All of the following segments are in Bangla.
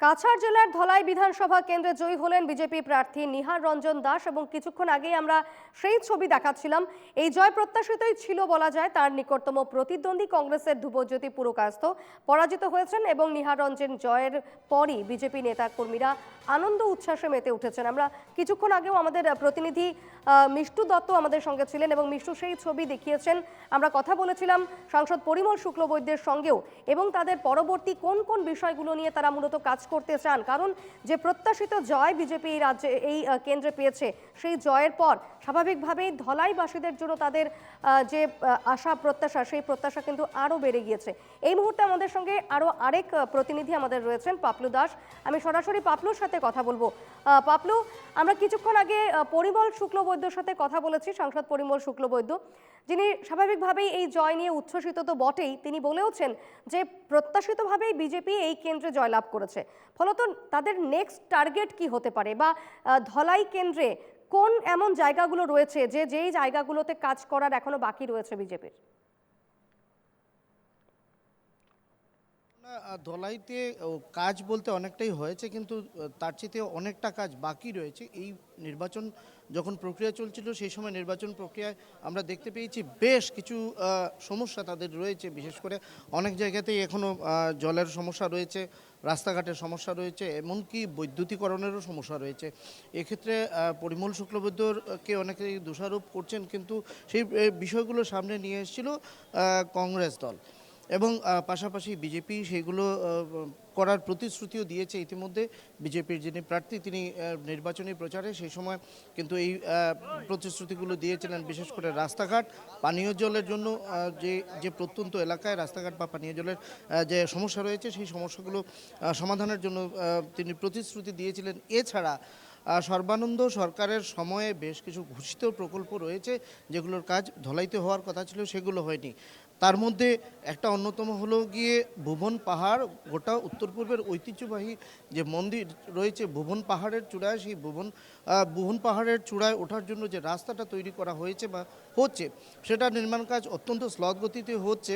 কাছাড় জেলার ধলাই বিধানসভা কেন্দ্রে জয়ী হলেন বিজেপি প্রার্থী নিহার রঞ্জন দাস এবং কিছুক্ষণ আগেই আমরা সেই ছবি দেখাচ্ছিলাম। এই জয় প্রত্যাশিতই ছিল বলা যায়। তার নিকটতম প্রতিদ্বন্দ্বী কংগ্রেসের ধ্রুবজ্যোতি পুরকায়স্থ পরাজিত হয়েছেন এবং নিহার রঞ্জন জয়ের পরই বিজেপি নেতা কর্মীরা আনন্দ উচ্ছ্বাসে মেতে উঠেছেন। আমরা কিছুক্ষণ আগেও আমাদের প্রতিনিধি মিষ্টু দত্ত আমাদের সঙ্গে ছিলেন এবং মিষ্টু সেই ছবি দেখিয়েছেন। আমরা কথা বলেছিলাম সাংসদ পরিমল শুক্লবৈদ্যের সঙ্গেও এবং তাদের পরবর্তী কোন কোন বিষয়গুলো নিয়ে তারা মূলত কাজ করতে চান। কারণ যে প্রত্যাশিত জয় বিজেপি এই রাজ্যে এই কেন্দ্রে পেয়েছে, সেই জয়ের পর স্বাভাবিকভাবেই ধলাইবাসীদের জন্য তাদের যে আশা প্রত্যাশা, সেই প্রত্যাশা কিন্তু আরও বেড়ে গিয়েছে। এই মুহূর্তে আমাদের সঙ্গে আরও আরেক প্রতিনিধি আমাদের রয়েছেন, পাপলু দাস। আমি সরাসরি পাপলুর সাথে কথা বলবো। পাপলু, আমরা কিছুক্ষণ আগে পরিমল শুক্লবৈদ্যর সাথে কথা বলেছি, সাংসদ পরিমল শুক্লবৈদ্য, যিনি স্বাভাবিকভাবেই এই জয় নিয়ে উচ্ছ্বসিত তো বটেই। তিনি বলেওছেন যে প্রত্যাশিতভাবেই বিজেপি এই কেন্দ্রে জয়লাভ করেছে। ফলত তাদের নেক্সট টার্গেট কি হতে পারে, বা ধলাই কেন্দ্রে কোন এমন জায়গাগুলো রয়েছে যেই জায়গাগুলোতে কাজ করার এখনো বাকি রয়েছে বিজেপির? ধলাইতে কাজ বলতে অনেকটাই হয়েছে, কিন্তু তার চেয়ে অনেকটা কাজ বাকি রয়েছে। এই নির্বাচন যখন প্রক্রিয়া চলছিল সেই সময় নির্বাচন প্রক্রিয়ায় আমরা দেখতে পেয়েছি বেশ কিছু সমস্যা তাদের রয়েছে। বিশেষ করে অনেক জায়গাতেই এখনও জলের সমস্যা রয়েছে, রাস্তাঘাটের সমস্যা রয়েছে, এমনকি বৈদ্যুতিকরণেরও সমস্যা রয়েছে। এক্ষেত্রে পরিমল শুক্লবৈদ্যকে অনেকেই দোষারোপ করছেন, কিন্তু সেই বিষয়গুলো সামনে নিয়ে এসেছিল কংগ্রেস দল এবং পাশাপাশি বিজেপি সেগুলো করার প্রতিশ্রুতিও দিয়েছে। ইতিমধ্যে বিজেপির যিনি প্রার্থী তিনি নির্বাচনী প্রচারে সেই সময় কিন্তু এই প্রতিশ্রুতিগুলো দিয়েছিলেন। বিশেষ করে রাস্তাঘাট, পানীয় জলের জন্য যে প্রত্যন্ত এলাকায় রাস্তাঘাট বা পানীয় জলের যে সমস্যা রয়েছে সেই সমস্যাগুলো সমাধানের জন্য তিনি প্রতিশ্রুতি দিয়েছিলেন। এছাড়া সর্বানন্দ সরকারের সময়ে বেশ কিছু ঘোষিত প্রকল্প রয়েছে যেগুলোর কাজ ধলাইতে হওয়ার কথা ছিল, সেগুলো হয়নি। তার মধ্যে একটা অন্যতম হলো গিয়ে ভুবন পাহাড়। গোটা উত্তর পূর্বের ঐতিহ্যবাহী যে মন্দির রয়েছে ভুবন পাহাড়ের চূড়ায়, সেই ভুবন পাহাড়ের চূড়ায় ওঠার জন্য যে রাস্তাটা তৈরি করা হয়েছে বা হচ্ছে, সেটা নির্মাণ কাজ অত্যন্ত স্লথ গতিতে হচ্ছে।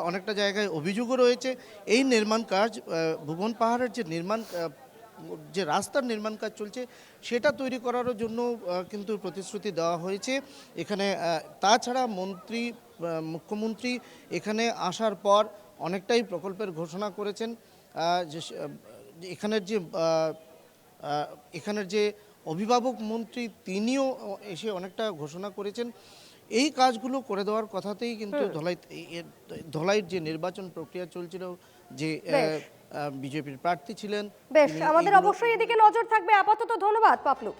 অনেকটা জায়গায় অভিযোগও রয়েছে। এই নির্মাণ কাজ ভুবন পাহাড়ের যে রাস্তার নির্মাণ কাজ চলছে সেটা তৈরি করার জন্য কিন্তু প্রতিশ্রুতি দেওয়া হয়েছে এখানে। তাছাড়া মুখ্যমন্ত্রী এখানে আসার পর অনেকটাই প্রকল্পের ঘোষণা করেছেন। যে এখানের যে অভিভাবক মন্ত্রী তিনিও এসে অনেকটা ঘোষণা করেছেন। এই কাজগুলো করে দেওয়ার কথাতেই কিন্তু ধলাইয়ের যে নির্বাচন প্রক্রিয়া চলছিল, যে বিজেপির প্রার্থী ছিলেন। বেশ, আমাদের অবশ্যই এদিকে নজর থাকবে। আপাতত ধন্যবাদ পাপলু।